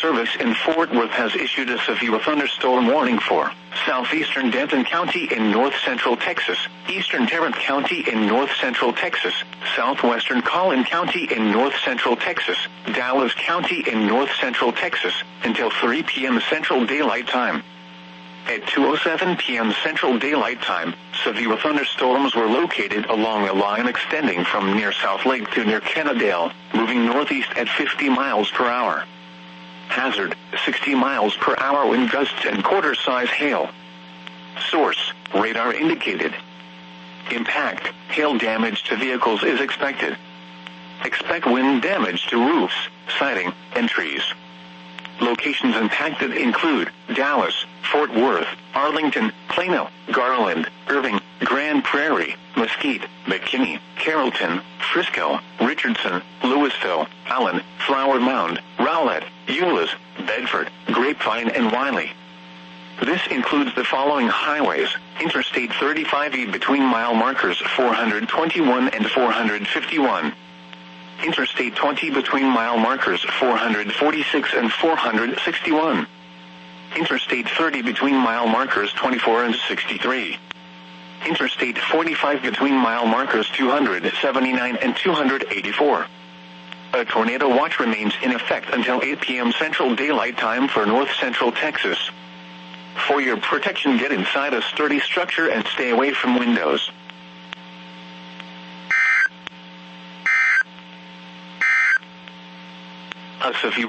Service in Fort Worth has issued a severe thunderstorm warning for southeastern Denton County in north-central Texas, eastern Tarrant County in north-central Texas, southwestern Collin County in north-central Texas, Dallas County in north-central Texas, until 3 p.m. Central Daylight Time. At 2:07 p.m. Central Daylight Time, severe thunderstorms were located along a line extending from near South Lake to near Kennedale, moving northeast at 50 miles per hour. Hazard, 60 miles per hour wind gusts and quarter-size hail. Source, radar indicated. Impact, hail damage to vehicles is expected. Expect wind damage to roofs, siding, and trees. Locations impacted include Dallas, Fort Worth, Arlington, Plano, Garland, Irving, Grand Prairie, Mesquite, McKinney, Carrollton, Frisco, Richardson, Louisville, Allen, Flower Mound, Rowlett, Euless, Bedford, Grapevine, and Wiley. This includes the following highways: Interstate 35E between mile markers 421 and 451. Interstate 20 between mile markers 446 and 461. Interstate 30 between mile markers 24 and 63. Interstate 45 between mile markers 279 and 284. A tornado watch remains in effect until 8 p.m. Central Daylight Time for north-central Texas. For your protection, get inside a sturdy structure and stay away from windows. A severe